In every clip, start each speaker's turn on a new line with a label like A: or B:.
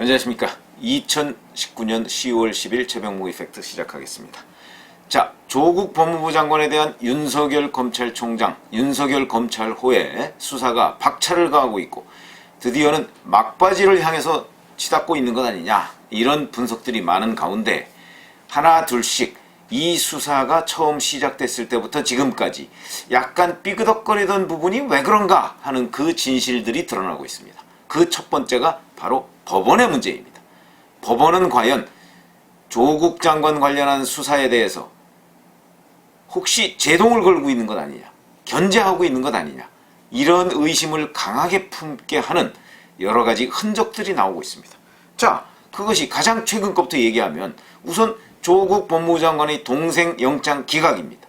A: 안녕하십니까. 2019년 10월 10일 최병목 이펙트 시작하겠습니다. 자, 조국 법무부 장관에 대한 윤석열 검찰총장, 윤석열 검찰호의 수사가 박차를 가하고 있고 드디어는 막바지를 향해서 치닫고 있는 것 아니냐, 이런 분석들이 많은 가운데 하나 둘씩 이 수사가 처음 시작됐을 때부터 지금까지 약간 삐그덕거리던 부분이 왜 그런가 하는 그 진실들이 드러나고 있습니다. 그 첫 번째가 바로 법원의 문제입니다. 법원은 과연 조국 장관 관련한 수사에 대해서 혹시 제동을 걸고 있는 것 아니냐, 견제하고 있는 것 아니냐, 이런 의심을 강하게 품게 하는 여러 가지 흔적들이 나오고 있습니다. 자, 그것이 가장 최근 것부터 얘기하면 우선 조국 법무부 장관의 동생 영장 기각입니다.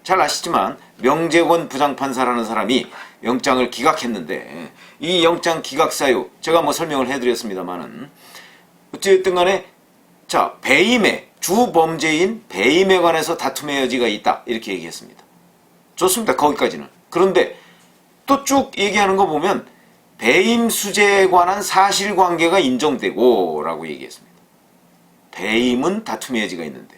A: 잘 아시지만 명재권 부장판사라는 사람이 영장을 기각했는데, 이 영장 기각 사유 제가 설명을 해드렸습니다만은 어쨌든 간에 자, 배임에, 주범죄인 배임에 관해서 다툼의 여지가 있다, 이렇게 얘기했습니다. 좋습니다. 거기까지는. 그런데 또 쭉 얘기하는 거 보면 배임 수재에 관한 사실관계가 인정되고 라고 얘기했습니다. 배임은 다툼의 여지가 있는데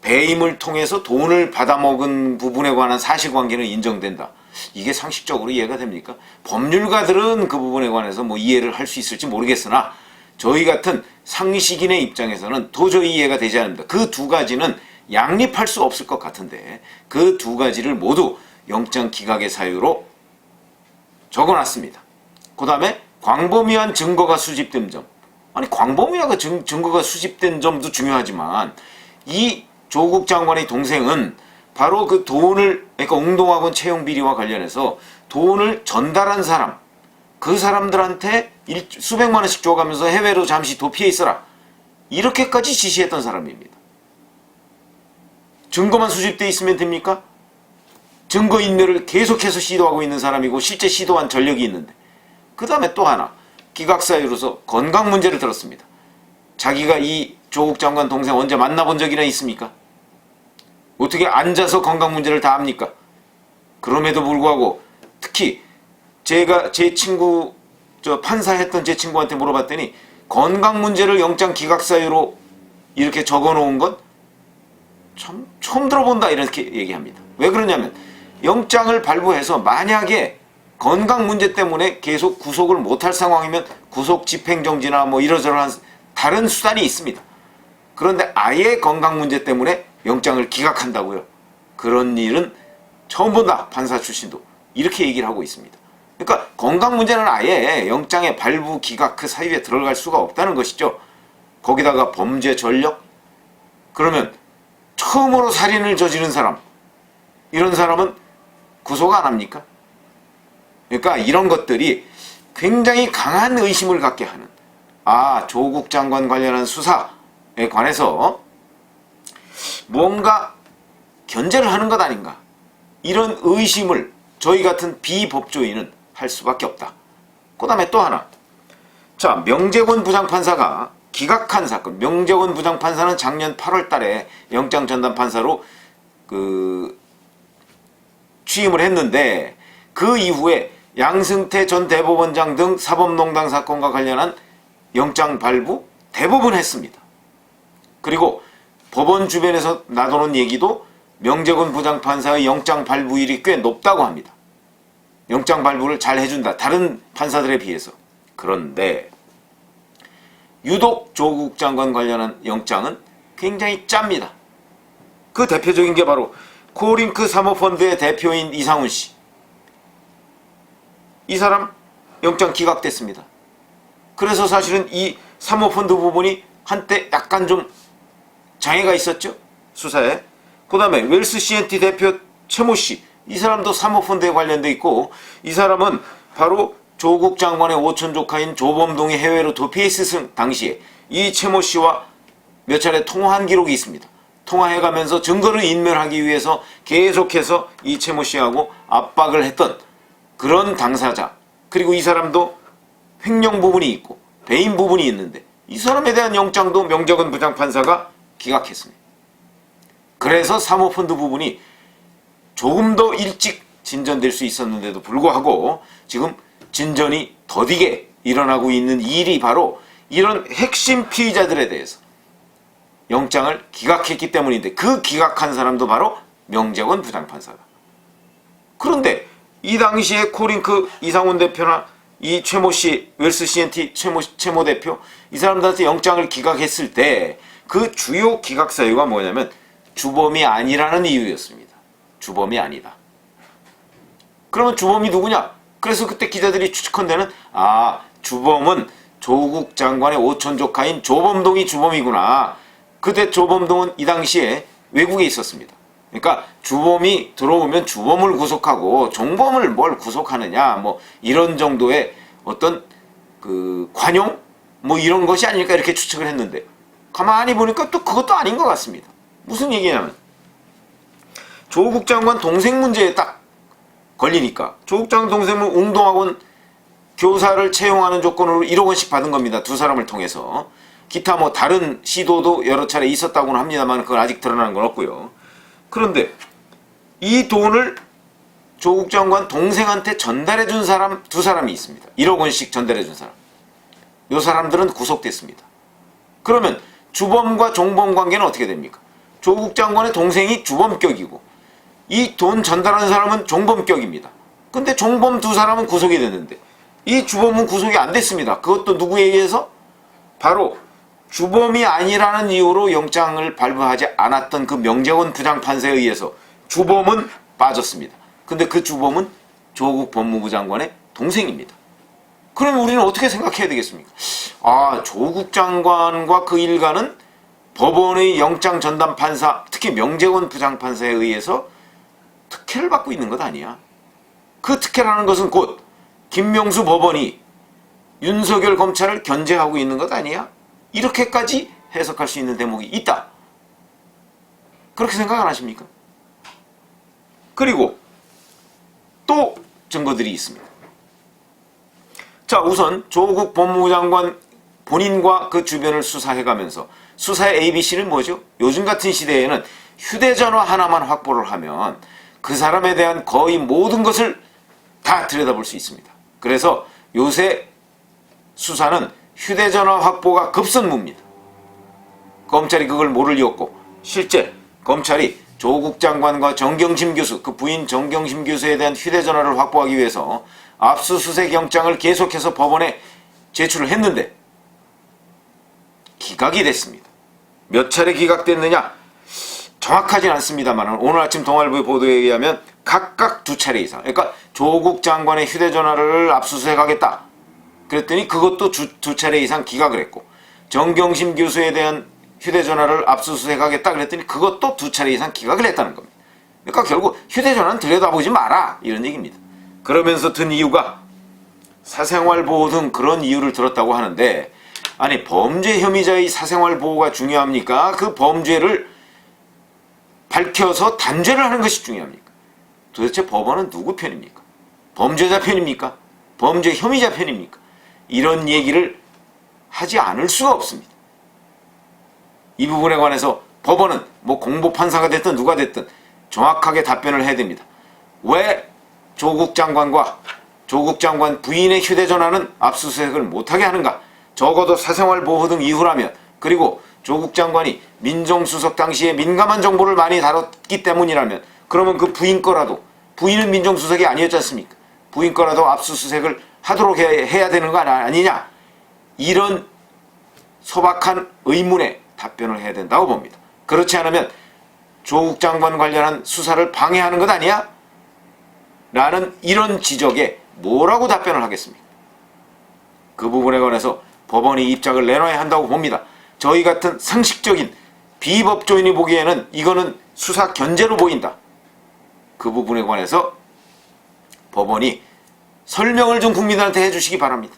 A: 배임을 통해서 돈을 받아먹은 부분에 관한 사실관계는 인정된다. 이게 상식적으로 이해가 됩니까? 법률가들은 그 부분에 관해서 이해를 할 수 있을지 모르겠으나 저희 같은 상식인의 입장에서는 도저히 이해가 되지 않습니다. 그 두 가지는 양립할 수 없을 것 같은데 그 두 가지를 모두 영장 기각의 사유로 적어놨습니다. 그 다음에 광범위한 증거가 수집된 점. 아니, 광범위한 증거가 수집된 점도 중요하지만 이 조국 장관의 동생은 바로 그 돈을, 그러니까 웅동학원 채용 비리와 관련해서 돈을 전달한 사람, 그 사람들한테 수백만 원씩 줘가면서 해외로 잠시 도피해 있어라, 이렇게까지 지시했던 사람입니다. 증거만 수집돼 있으면 됩니까? 증거 인멸을 계속해서 시도하고 있는 사람이고 실제 시도한 전력이 있는데, 그 다음에 또 하나 기각사유로서 건강 문제를 들었습니다. 자기가 이 조국 장관 동생 언제 만나본 적이나 있습니까? 어떻게 앉아서 건강 문제를 다 압니까? 그럼에도 불구하고 특히 제가 제 친구, 판사했던 제 친구한테 물어봤더니 건강 문제를 영장 기각 사유로 이렇게 적어놓은 건 참 처음 들어본다, 이렇게 얘기합니다. 왜 그러냐면 영장을 발부해서 만약에 건강 문제 때문에 계속 구속을 못할 상황이면 구속 집행정지나 이러저러한 다른 수단이 있습니다. 그런데 아예 건강 문제 때문에 영장을 기각한다고요? 그런 일은 처음 본다, 판사 출신도. 이렇게 얘기를 하고 있습니다. 그러니까 건강 문제는 아예 영장의 발부 기각 그 사유에 들어갈 수가 없다는 것이죠. 거기다가 범죄 전력? 그러면 처음으로 살인을 저지른 사람, 이런 사람은 구속 안 합니까? 그러니까 이런 것들이 굉장히 강한 의심을 갖게 하는, 조국 장관 관련한 수사에 관해서 뭔가 견제를 하는 것 아닌가, 이런 의심을 저희 같은 비법조인은 할 수밖에 없다. 그 다음에 또 하나, 자, 명재권 부장판사가 기각한 사건. 명재권 부장판사는 작년 8월 달에 영장 전담 판사로 취임을 했는데 그 이후에 양승태 전 대법원장 등 사법농단 사건과 관련한 영장 발부 대부분 했습니다. 그리고 법원 주변에서 나도는 얘기도 명재권 부장판사의 영장 발부율이 꽤 높다고 합니다. 영장 발부를 잘 해준다, 다른 판사들에 비해서. 그런데 유독 조국 장관 관련한 영장은 굉장히 짭니다. 그 대표적인 게 바로 코링크 사모펀드의 대표인 이상훈 씨. 이 사람 영장 기각됐습니다. 그래서 사실은 이 사모펀드 부분이 한때 약간 좀 장애가 있었죠, 수사에. 그 다음에 웰스 CNT 대표 최모 씨, 이 사람도 사모펀드에 관련돼 있고, 이 사람은 바로 조국 장관의 오촌 조카인 조범동이 해외로 도피해 있을 당시에 이 최모 씨와 몇 차례 통화한 기록이 있습니다. 통화해가면서 증거를 인멸하기 위해서 계속해서 이 최모 씨하고 압박을 했던 그런 당사자. 그리고 이 사람도 횡령 부분이 있고 배임 부분이 있는데 이 사람에 대한 영장도 명재권 부장판사가 기각했습니다. 그래서 사모펀드 부분이 조금 더 일찍 진전될 수 있었는데도 불구하고 지금 진전이 더디게 일어나고 있는 일이 바로 이런 핵심 피의자들에 대해서 영장을 기각했기 때문인데 그 기각한 사람도 바로 명재원 부장판사다. 그런데 이 당시에 코링크 이상훈 대표나 이 최모 씨, 웰스 CNT 최모 대표 이 사람들한테 영장을 기각했을 때 그 주요 기각 사유가 뭐냐면 주범이 아니라는 이유였습니다. 주범이 아니다. 그러면 주범이 누구냐? 그래서 그때 기자들이 추측한데는 주범은 조국 장관의 오촌 조카인 조범동이 주범이구나. 그때 조범동은 이 당시에 외국에 있었습니다. 그러니까 주범이 들어오면 주범을 구속하고 종범을 뭘 구속하느냐 뭐 이런 정도의 어떤 그 관용 뭐 이런 것이 아닐까 이렇게 추측을 했는데 가만히 보니까 또 그것도 아닌 것 같습니다. 무슨 얘기냐면 조국 장관 동생 문제에 딱 걸리니까 조국 장관 동생은 웅동학원 교사를 채용하는 조건으로 1억 원씩 받은 겁니다. 두 사람을 통해서. 기타 뭐 다른 시도도 여러 차례 있었다고는 합니다만 그건 아직 드러나는 건 없고요. 그런데 이 돈을 조국 장관 동생한테 전달해 준 사람 두 사람이 있습니다. 1억 원씩 전달해 준 사람. 이 사람들은 구속됐습니다. 그러면 주범과 종범 관계는 어떻게 됩니까? 조국 장관의 동생이 주범격이고 이 돈 전달한 사람은 종범격입니다. 근데 종범 두 사람은 구속이 됐는데 이 주범은 구속이 안 됐습니다. 그것도 누구에 의해서? 바로 주범이 아니라는 이유로 영장을 발부하지 않았던 그 명재원 부장판사에 의해서 주범은 빠졌습니다. 근데 그 주범은 조국 법무부 장관의 동생입니다. 그럼 우리는 어떻게 생각해야 되겠습니까? 조국 장관과 그 일가는 법원의 영장 전담 판사, 특히 명재원 부장판사에 의해서 특혜를 받고 있는 것 아니야? 그 특혜라는 것은 곧 김명수 법원이 윤석열 검찰을 견제하고 있는 것 아니야? 이렇게까지 해석할 수 있는 대목이 있다. 그렇게 생각 안 하십니까? 그리고 또 증거들이 있습니다. 자, 우선 조국 법무부 장관 본인과 그 주변을 수사해가면서 수사의 ABC는 뭐죠? 요즘 같은 시대에는 휴대전화 하나만 확보를 하면 그 사람에 대한 거의 모든 것을 다 들여다볼 수 있습니다. 그래서 요새 수사는 휴대전화 확보가 급선무입니다. 검찰이 그걸 모를 리 없고 실제 검찰이 조국 장관과 정경심 교수, 그 부인 정경심 교수에 대한 휴대전화를 확보하기 위해서 압수수색 영장을 계속해서 법원에 제출을 했는데 기각이 됐습니다. 몇 차례 기각됐느냐? 정확하진 않습니다만 오늘 아침 동아일보의 보도에 의하면 각각 2차례 이상, 그러니까 조국 장관의 휴대전화를 압수수색하겠다 그랬더니 그것도 2차례 이상 기각을 했고 정경심 교수에 대한 휴대전화를 압수수색하겠다 그랬더니 그것도 2차례 이상 기각을 했다는 겁니다. 그러니까 결국 휴대전화는 들여다보지 마라 이런 얘기입니다. 그러면서 든 이유가 사생활 보호 등 그런 이유를 들었다고 하는데 아니 범죄 혐의자의 사생활 보호가 중요합니까? 그 범죄를 밝혀서 단죄를 하는 것이 중요합니까? 도대체 법원은 누구 편입니까? 범죄자 편입니까? 범죄 혐의자 편입니까? 이런 얘기를 하지 않을 수가 없습니다. 이 부분에 관해서 법원은 뭐 공보판사가 됐든 누가 됐든 정확하게 답변을 해야 됩니다. 왜 조국 장관과 조국 장관 부인의 휴대전화는 압수수색을 못하게 하는가? 적어도 사생활 보호 등 이유라면 그리고 조국 장관이 민정수석 당시에 민감한 정보를 많이 다뤘기 때문이라면 그러면 그 부인 거라도 부인은 민정수석이 아니었지 않습니까? 부인 거라도 압수수색을 하도록 해야 되는 거 아니냐? 이런 소박한 의문에 답변을 해야 된다고 봅니다. 그렇지 않으면 조국 장관 관련한 수사를 방해하는 것 아니야? 라는 이런 지적에 뭐라고 답변을 하겠습니까? 그 부분에 관해서 법원이 입장을 내놔야 한다고 봅니다. 저희 같은 상식적인 비법조인이 보기에는 이거는 수사 견제로 보인다. 그 부분에 관해서 법원이 설명을 좀 국민들한테 해주시기 바랍니다.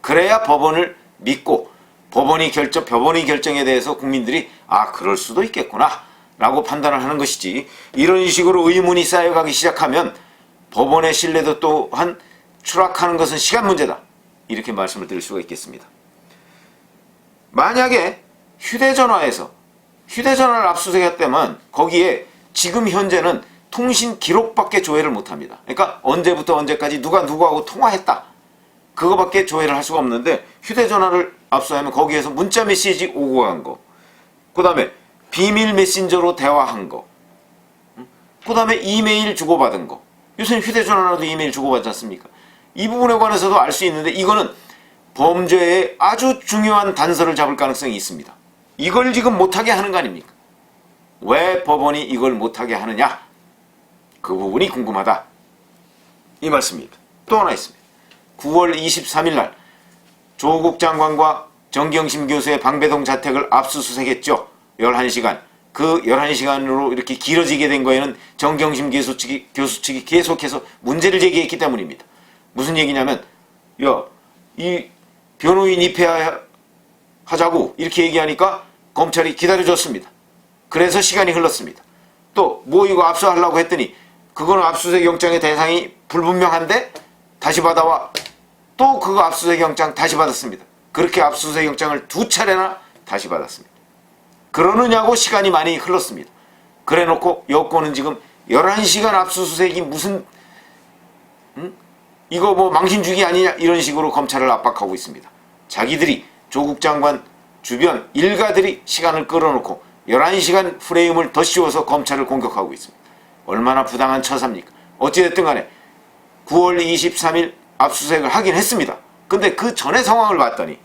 A: 그래야 법원을 믿고 법원의 결정에 대해서 국민들이 그럴 수도 있겠구나 라고 판단을 하는 것이지 이런 식으로 의문이 쌓여가기 시작하면 법원의 신뢰도 또한 추락하는 것은 시간 문제다. 이렇게 말씀을 드릴 수가 있겠습니다. 만약에 휴대전화를 압수수색했다면 거기에 지금 현재는 통신 기록밖에 조회를 못합니다. 그러니까 언제부터 언제까지 누가 누구하고 통화했다. 그거밖에 조회를 할 수가 없는데 휴대전화를 압수하면 거기에서 문자 메시지 오고 간 거, 그 다음에 비밀 메신저로 대화한 거, 그 다음에 이메일 주고받은 거. 요새는 휴대전화로도 이메일 주고받지 않습니까? 이 부분에 관해서도 알 수 있는데 이거는 범죄의 아주 중요한 단서를 잡을 가능성이 있습니다. 이걸 지금 못하게 하는 거 아닙니까? 왜 법원이 이걸 못하게 하느냐? 그 부분이 궁금하다. 이 말씀입니다. 또 하나 있습니다. 9월 23일 날 조국 장관과 정경심 교수의 방배동 자택을 압수수색했죠. 11시간. 그 11시간으로 이렇게 길어지게 된 거에는 정경심 교수 측이 계속해서 문제를 제기했기 때문입니다. 무슨 얘기냐면, 이 변호인 입회하자고 이렇게 얘기하니까 검찰이 기다려줬습니다. 그래서 시간이 흘렀습니다. 또 뭐 이거 압수하려고 했더니 그거는 압수수색 영장의 대상이 불분명한데 다시 받아와. 또 그거 압수수색 영장 다시 받았습니다. 그렇게 압수수색 영장을 2차례나 다시 받았습니다. 그러느냐고 시간이 많이 흘렀습니다. 그래놓고 여권은 지금 11시간 압수수색이 무슨 이거 뭐 망신주기 아니냐 이런 식으로 검찰을 압박하고 있습니다. 자기들이 조국 장관 주변 일가들이 시간을 끌어놓고 11시간 프레임을 더 씌워서 검찰을 공격하고 있습니다. 얼마나 부당한 처사입니까? 어찌됐든 간에 9월 23일 압수수색을 하긴 했습니다. 근데 그 전의 상황을 봤더니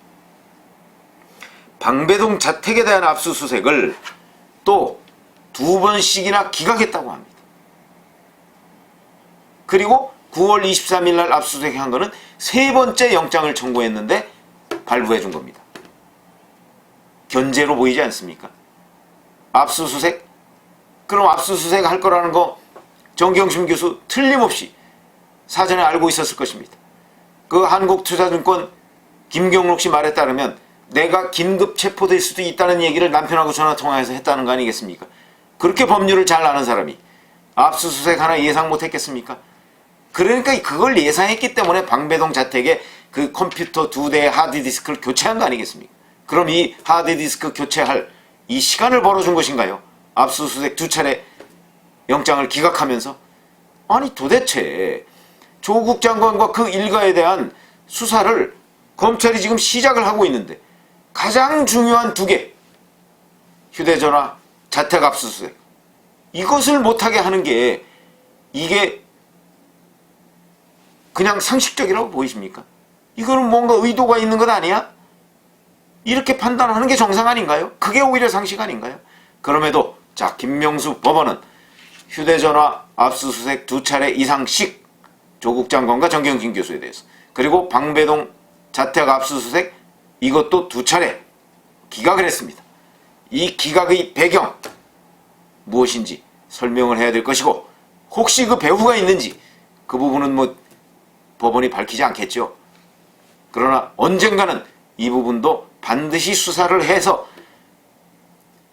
A: 방배동 자택에 대한 압수수색을 또 2번씩이나 기각했다고 합니다. 그리고 9월 23일 날 압수수색한 거는 3번째 영장을 청구했는데 발부해 준 겁니다. 견제로 보이지 않습니까? 압수수색? 그럼 압수수색 할 거라는 거 정경심 교수 틀림없이 사전에 알고 있었을 것입니다. 그 한국투자증권 김경록 씨 말에 따르면 내가 긴급 체포될 수도 있다는 얘기를 남편하고 전화통화해서 했다는 거 아니겠습니까? 그렇게 법률을 잘 아는 사람이 압수수색 하나 예상 못했겠습니까? 그러니까 그걸 예상했기 때문에 방배동 자택에 그 컴퓨터 2대의 하드디스크를 교체한 거 아니겠습니까? 그럼 이 하드디스크 교체할 이 시간을 벌어준 것인가요? 압수수색 2차례 영장을 기각하면서? 아니 도대체 조국 장관과 그 일가에 대한 수사를 검찰이 지금 시작을 하고 있는데 가장 중요한 2개, 휴대전화, 자택 압수수색, 이것을 못하게 하는 게 이게 그냥 상식적이라고 보이십니까? 이거는 뭔가 의도가 있는 것 아니야? 이렇게 판단하는 게 정상 아닌가요? 그게 오히려 상식 아닌가요? 그럼에도 자, 김명수 법원은 휴대전화 압수수색 2차례 이상씩 조국 장관과 정경심 교수에 대해서, 그리고 방배동 자택 압수수색 이것도 2차례 기각을 했습니다. 이 기각의 배경 무엇인지 설명을 해야 될 것이고, 혹시 그 배후가 있는지 그 부분은 뭐 법원이 밝히지 않겠죠. 그러나 언젠가는 이 부분도 반드시 수사를 해서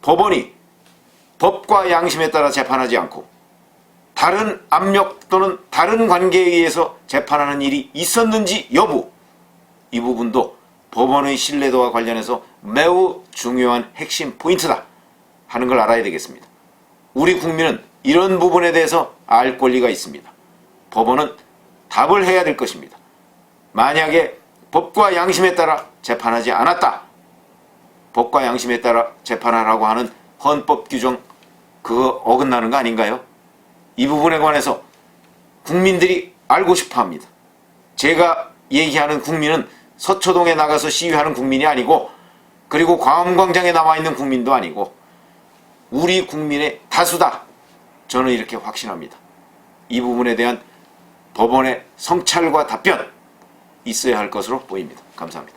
A: 법원이 법과 양심에 따라 재판하지 않고 다른 압력 또는 다른 관계에 의해서 재판하는 일이 있었는지 여부, 이 부분도 법원의 신뢰도와 관련해서 매우 중요한 핵심 포인트다 하는 걸 알아야 되겠습니다. 우리 국민은 이런 부분에 대해서 알 권리가 있습니다. 법원은 답을 해야 될 것입니다. 만약에 법과 양심에 따라 재판하지 않았다, 법과 양심에 따라 재판하라고 하는 헌법 규정 그거 어긋나는 거 아닌가요? 이 부분에 관해서 국민들이 알고 싶어 합니다. 제가 얘기하는 국민은 서초동에 나가서 시위하는 국민이 아니고, 그리고 광화문광장에 나와 있는 국민도 아니고 우리 국민의 다수다, 저는 이렇게 확신합니다. 이 부분에 대한 법원의 성찰과 답변 있어야 할 것으로 보입니다. 감사합니다.